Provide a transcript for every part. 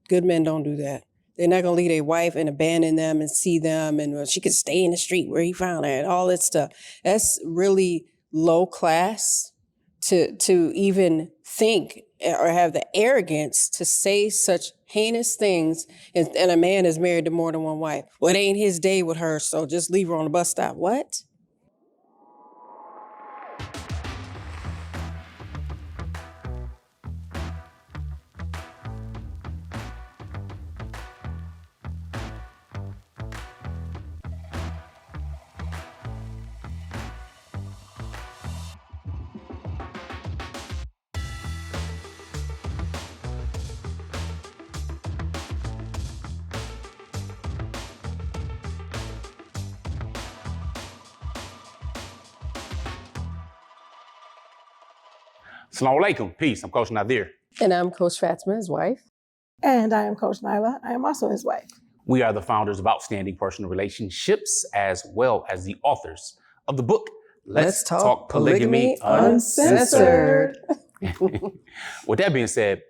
Good men don't do that. They're not gonna leave their wife and abandon them and see them and she could stay in the street where he found her and all that stuff. That's really low class to even think or have the arrogance to say such heinous things. And a man is married to more than one wife. Well, it ain't his day with her, so just leave her on the bus stop. What? Assalamu alaikum. Peace. I'm Coach Nazir. And I'm Coach Fatimah, his wife. And I am Coach Nyla. I am also his wife. We are the founders of Outstanding Personal Relationships, as well as the authors of the book, Let's Talk Polygamy Uncensored. With that being said,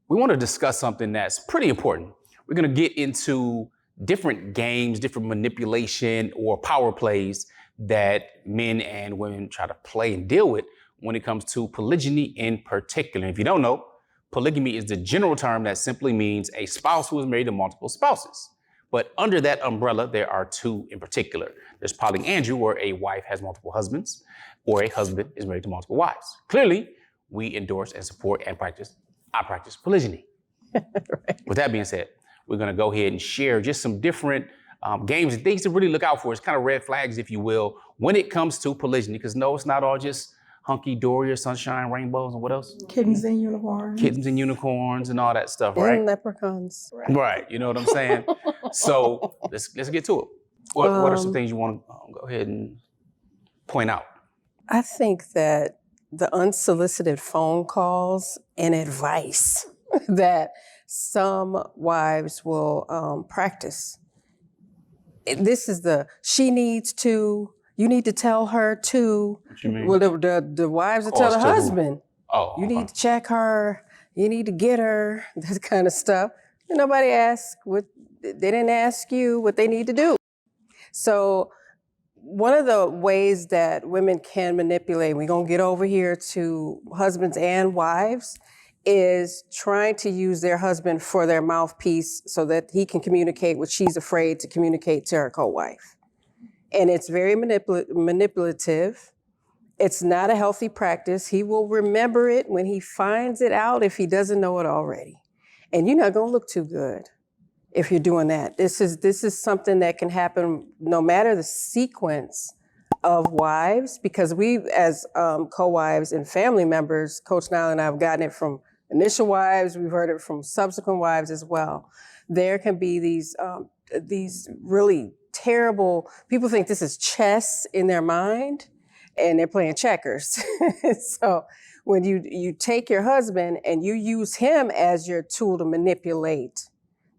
we want to discuss something that's pretty important. We're going to get into different games, different manipulation or power plays that men and women try to play and deal with when it comes to polygyny in particular. If you don't know, polygamy is the general term that simply means a spouse who is married to multiple spouses. But under that umbrella, there are two in particular. There's polyandry, where a wife has multiple husbands, or a husband is married to multiple wives. Clearly, we endorse and support and I practice polygyny. Right. With that being said, we're gonna go ahead and share just some different games and things to really look out for. It's kind of red flags, if you will, when it comes to polygyny, because no, it's not all just hunky-dory or sunshine, rainbows, and what else? Kittens and unicorns. Kittens and unicorns and all that stuff, right? And leprechauns. Right, you know what I'm saying? So let's get to it. What are some things you want to go ahead and point out? I think that the unsolicited phone calls and advice that some wives will practice. This is she needs to, you need to tell her to. What you mean? Well, the wives will tell the husband. Oh, you need to check her. You need to get her. That kind of stuff. And nobody asked they didn't ask you what they need to do. So one of the ways that women can manipulate, we're gonna get over here to husbands and wives, is trying to use their husband for their mouthpiece so that he can communicate what she's afraid to communicate to her co-wife. And it's very manipulative. It's not a healthy practice. He will remember it when he finds it out if he doesn't know it already. And you're not gonna look too good if you're doing that. This is something that can happen no matter the sequence of wives, because we as co-wives and family members, Coach Nyla and I have gotten it from initial wives, we've heard it from subsequent wives as well. There can be these really terrible, people think this is chess in their mind and they're playing checkers. So when you take your husband and you use him as your tool to manipulate,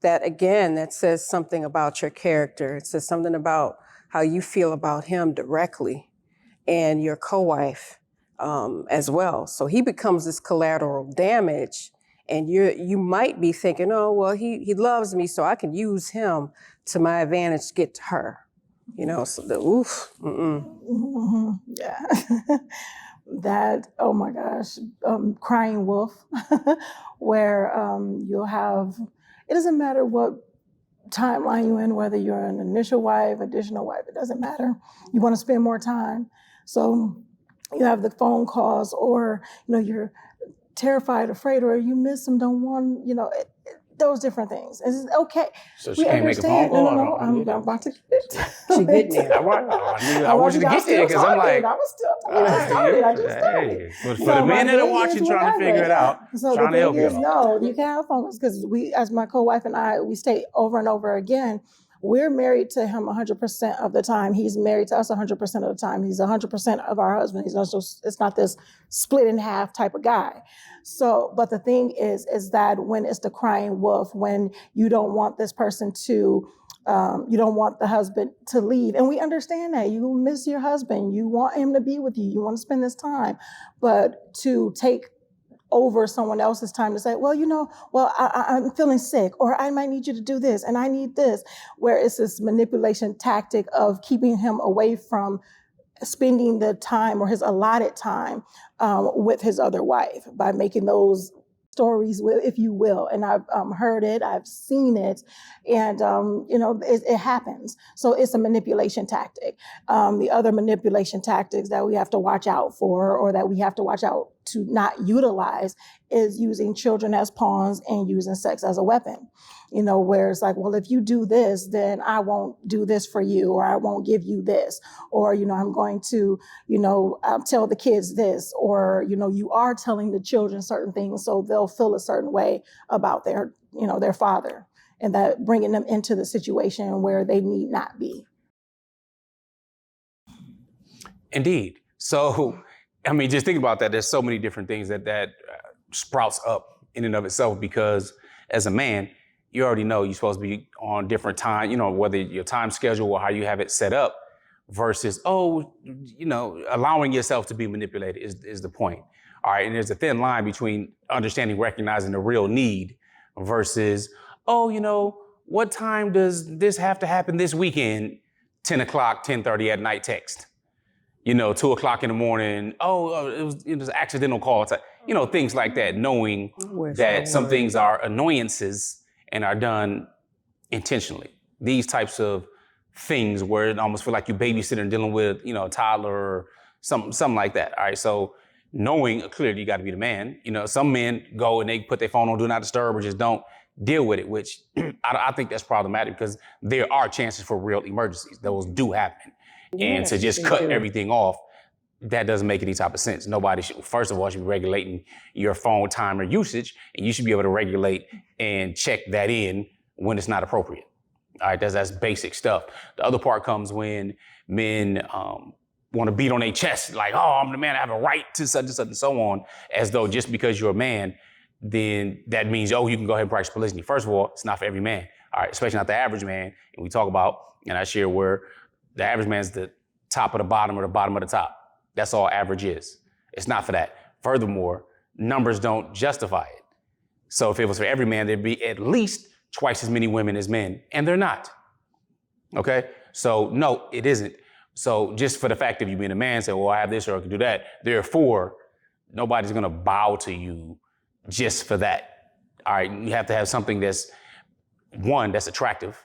that again, that says something about your character. It says something about how you feel about him directly and your co-wife as well. So he becomes this collateral damage, and you might be thinking, oh, well, he loves me, so I can use him to my advantage to get to her. You know, so Yeah. That, oh my gosh, crying wolf, where you'll have, it doesn't matter what timeline you're in, whether you're an initial wife, additional wife, it doesn't matter. You want to spend more time. So you have the phone calls, or, you're terrified, afraid, or you miss them, don't want, those different things. It's okay. So she can't make a phone call? No, I'm about to get it. She getting there. I want you to get there, because I'm like, I was still started. But for the men that are watching, trying to figure it out, so trying to help you. No, you can't have phone calls, because we, as my co-wife and I, we state over and over again, we're married to him 100% of the time. He's married to us 100% of the time. He's 100% of our husband. It's not this split in half type of guy. So, but the thing is that when it's the crying wolf, when you don't want this person to, you don't want the husband to leave. And we understand that. You miss your husband. You want him to be with you. You want to spend this time. But to take over someone else's time to say, well, I'm feeling sick, or I might need you to do this, and I need this, where it's this manipulation tactic of keeping him away from spending the time or his allotted time with his other wife by making those stories, if you will. And I've heard it, I've seen it, and it happens. So it's a manipulation tactic. The other manipulation tactics that we have to watch out for, or that we have to watch out to not utilize, is using children as pawns and using sex as a weapon. Where it's like, well, if you do this, then I won't do this for you, or I won't give you this, or, I'm going to, tell the kids this, or, you are telling the children certain things so they'll feel a certain way about their father, and that bringing them into the situation where they need not be. Indeed. So, just think about that. There's so many different things that sprouts up in and of itself, because as a man, you already know you're supposed to be on different time, whether your time schedule or how you have it set up, versus, allowing yourself to be manipulated is the point. All right. And there's a thin line between understanding, recognizing the real need versus, what time does this have to happen this weekend? 10 o'clock, 10:30 at night text. 2 o'clock in the morning. It was an accidental call. It's like, things like that, knowing that some things are annoyances and are done intentionally. These types of things where it almost feel like you babysitting dealing with, a toddler or something like that. All right. So knowing clearly you got to be the man. Some men go and they put their phone on do not disturb or just don't deal with it, which I think that's problematic, because there are chances for real emergencies. Those do happen. And to just cut everything off, that doesn't make any type of sense. Nobody should, first of all, should be regulating your phone time or usage, and you should be able to regulate and check that in when it's not appropriate. All right, that's basic stuff. The other part comes when men want to beat on their chest, like, I'm the man, I have a right to such and such and so on, as though just because you're a man, then that means, you can go ahead and practice polygyny. First of all, it's not for every man, all right, especially not the average man. And we talk about, and I share where the average man's the top of the bottom or the bottom of the top. That's all average is. It's not for that. Furthermore, numbers don't justify it. So if it was for every man, there'd be at least twice as many women as men, and they're not. Okay? So no, it isn't. So just for the fact of you being a man, say, well, I have this or I can do that, therefore, nobody's gonna bow to you just for that. All right, you have to have something that's attractive,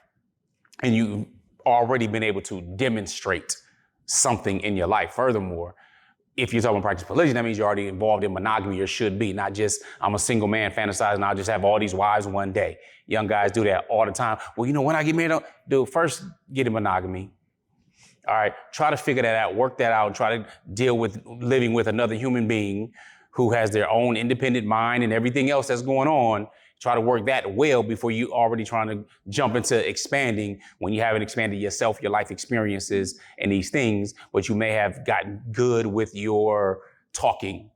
and you've already been able to demonstrate something in your life. Furthermore, if you're talking about practice polygyny, that means you're already involved in monogamy, or should be, not just I'm a single man fantasizing, I'll just have all these wives one day. Young guys do that all the time. Well, when I get married, dude, first get in monogamy. All right, try to figure that out, work that out, and try to deal with living with another human being who has their own independent mind and everything else that's going on. Try to work that well before you already trying to jump into expanding when you haven't expanded yourself, your life experiences, and these things, but you may have gotten good with your talking.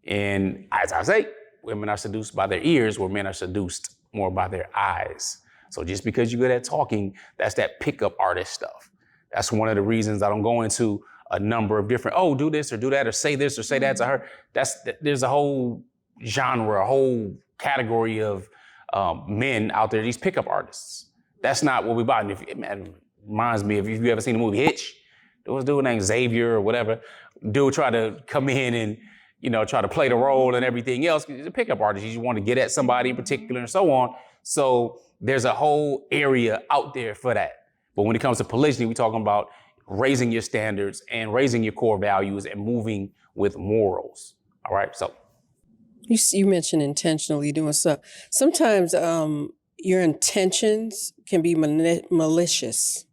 And as I say, women are seduced by their ears, where men are seduced more by their eyes. So just because you're good at talking, that's that pickup artist stuff. That's one of the reasons I don't go into a number of different, do this or do that, or say this or say that to her. There's a whole genre, a whole category of men out there, these pickup artists. That's not what we buy. And it reminds me, if you ever seen the movie Hitch, there was a dude named Xavier or whatever. Dude tried to come in and, try to play the role and everything else. He's a pickup artist. You just want to get at somebody in particular and so on. So there's a whole area out there for that. But when it comes to polygyny, we're talking about raising your standards and raising your core values and moving with morals. All right, so. You mentioned intentionally doing stuff. Sometimes your intentions can be malicious.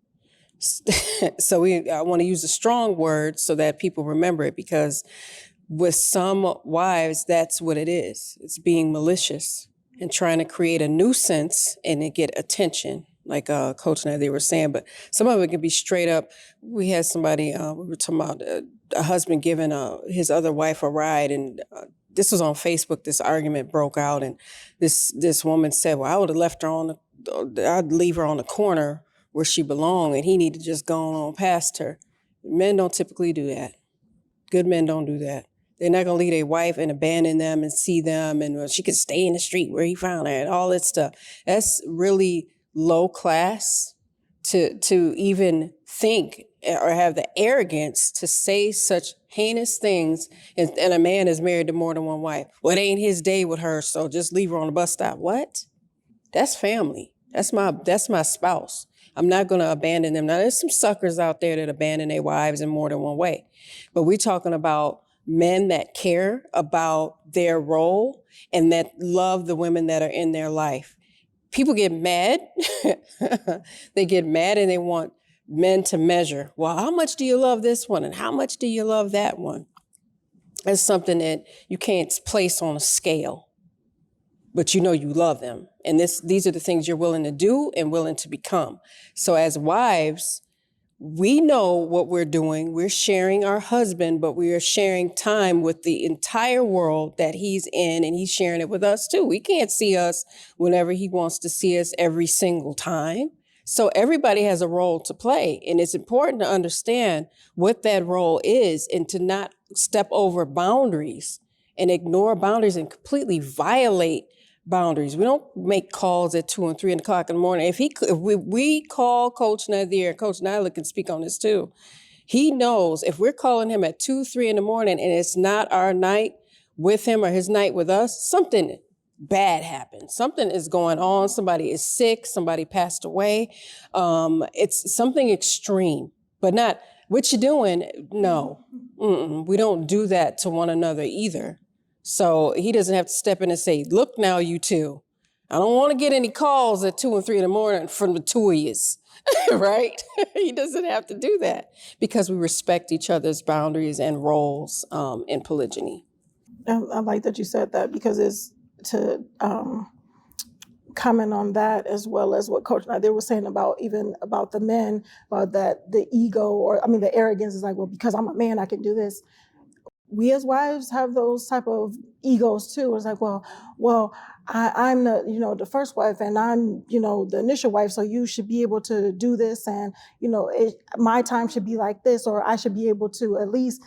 So I want to use a strong word so that people remember it, because with some wives, that's what it is. It's being malicious and trying to create a nuisance and to get attention, like Coach Nyla, they were saying. But some of it can be straight up. We had somebody, we were talking about a husband giving his other wife a ride, and this was on Facebook. This argument broke out, and this woman said, well, I would have left her I'd leave her on the corner where she belonged, and he needed to just go on past her. Men don't typically do that. Good men don't do that. They're not going to leave their wife and abandon them and see them and she could stay in the street where he found her and all that stuff. That's really low class to even think or have the arrogance to say such heinous things. And a man is married to more than one wife. Well, it ain't his day with her, so just leave her on the bus stop. What? That's family. That's my spouse. I'm not going to abandon them. Now, there's some suckers out there that abandon their wives in more than one way. But we're talking about men that care about their role and that love the women that are in their life. People get mad. They get mad and they want men to measure. Well, how much do you love this one? And how much do you love that one? That's something that you can't place on a scale, but you know you love them. And these are the things you're willing to do and willing to become. So as wives, we know what we're doing. We're sharing our husband, but we are sharing time with the entire world that he's in, and he's sharing it with us too. He can't see us whenever he wants to see us every single time. So everybody has a role to play, and it's important to understand what that role is and to not step over boundaries and ignore boundaries and completely violate boundaries. We don't make calls at 2 and 3 o'clock in the morning. If we call Coach Nazir, Coach Nyla can speak on this too. He knows if we're calling him at 2, 3 in the morning and it's not our night with him or his night with us, something bad happened. Something is going on. Somebody is sick. Somebody passed away. It's something extreme, but not what you doing. No, we don't do that to one another either. So he doesn't have to step in and say, look now, you two, I don't want to get any calls at 2 and 3 in the morning from the two of yous, right? He doesn't have to do that because we respect each other's boundaries and roles in polygyny. I like that you said that because it's to comment on that as well as what Coach Nyla was saying about the men, about that the ego the arrogance is like, well, because I'm a man, I can do this. We as wives have those type of egos too. It's like, well, I'm the first wife and I'm, the initial wife. So you should be able to do this. And, my time should be like this, or I should be able to at least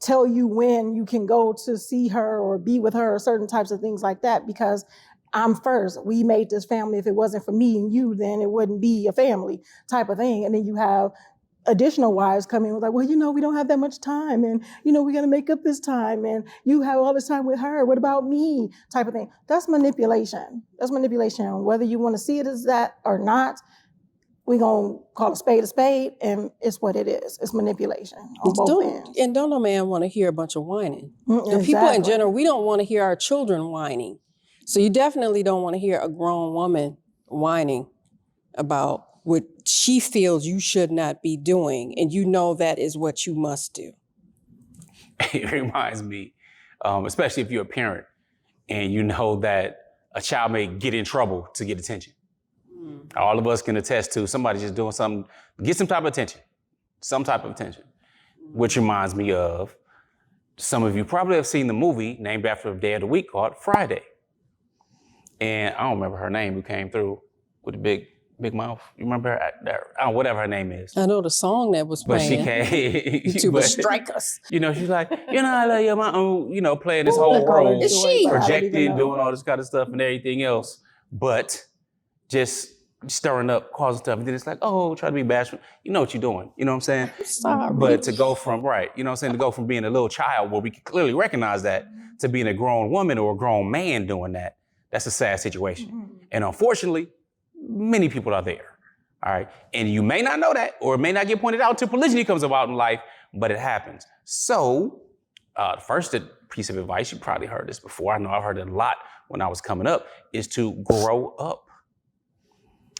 tell you when you can go to see her or be with her or certain types of things like that, because I'm first. We made this family. If it wasn't for me and you, then it wouldn't be a family type of thing. And then you have additional wives come in with like, well, we don't have that much time. And, we got to make up this time. And you have all this time with her. What about me? Type of thing. That's manipulation. Whether you want to see it as that or not, we're going to call a spade. And it's what it is. It's manipulation on both ends. And don't no man want to hear a bunch of whining. Exactly. People in general, we don't want to hear our children whining. So you definitely don't want to hear a grown woman whining about what she feels you should not be doing, and that is what you must do. It reminds me, especially if you're a parent and you know that a child may get in trouble to get attention. All of us can attest to somebody just doing something, get some type of attention, which reminds me of, some of you probably have seen the movie named after a day of the week called Friday. And I don't remember her name who came through with the big mouth. You remember her? Whatever her name is. I know the song that was playing. But she came. YouTube will strike us. She's like, I love your mom. Playing this whole role. Is she? Projecting, doing all this kind of stuff and everything else. But just stirring up, causing stuff. And then it's like, oh, try to be bashful. You know what you're doing. You know what I'm saying? I'm sorry. But to go from, to go from being a little child where we can clearly recognize that to being a grown woman or a grown man doing that, that's a sad situation. And unfortunately, many people are there, all right? And you may not know that, or it may not get pointed out until polygyny comes about in life, but it happens. So the first piece of advice, you probably heard this before, I know I've heard it a lot when I was coming up, is to grow up,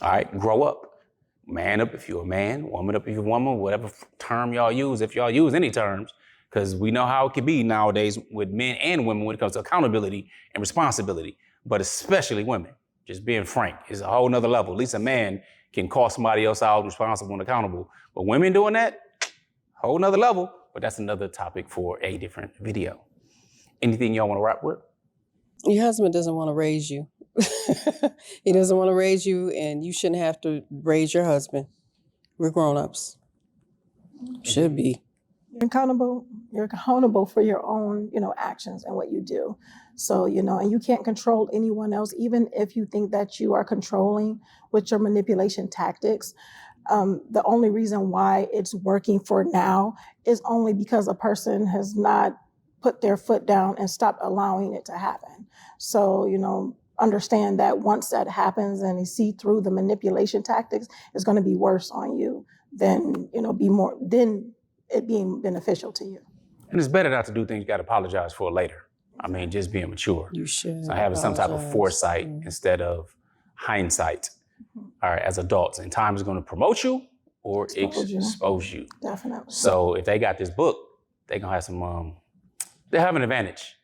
all right? Grow up. Man up if you're a man, woman up if you're a woman, whatever term y'all use, if y'all use any terms, because we know how it can be nowadays with men and women when it comes to accountability and responsibility, but especially women. Just being frank is a whole nother level. At least a man can call somebody else out responsible and accountable. But women doing that, whole nother level. But that's another topic for a different video. Anything y'all want to wrap with? Your husband doesn't want to raise you. He doesn't want to raise you, and you shouldn't have to raise your husband. We're grown-ups. Should be. You're accountable for your own, actions and what you do. So, and you can't control anyone else, even if you think that you are controlling with your manipulation tactics. The only reason why it's working for now is only because a person has not put their foot down and stopped allowing it to happen. So, understand that once that happens and you see through the manipulation tactics, it's going to be worse on you than, than it being beneficial to you. And it's better not to do things you got to apologize for later. I mean, just being mature. You should. So having some type of foresight instead of hindsight. All right, as adults. And time is going to promote you or expose you. Definitely. So if they got this book, they're going to have some, they have an advantage.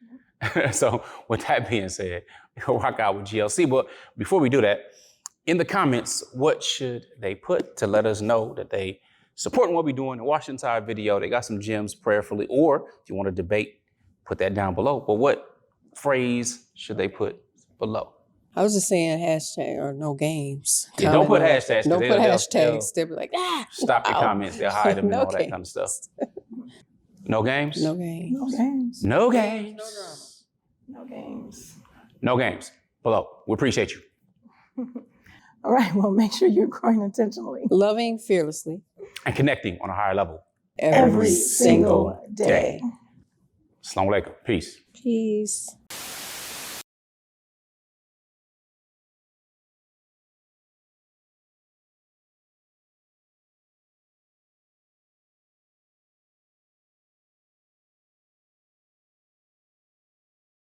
So with that being said, we'll rock out with GLC. But before we do that, in the comments, what should they put to let us know that they supporting what we're doing and watch the entire video? They got some gems prayerfully, or if you want to debate, put that down below. But what phrase should they put below? I was just saying hashtag or no games. Yeah, don't put hashtags. Don't put hashtags. They'll be like, stop your comments. They'll hide them and all that kind of stuff. No games? No games. No games. No games. No games. No games. Below. We appreciate you. All right. Well, make sure you're growing intentionally. Loving fearlessly. And connecting on a higher level. Every single day. Assalamu alaikum. Peace. Peace.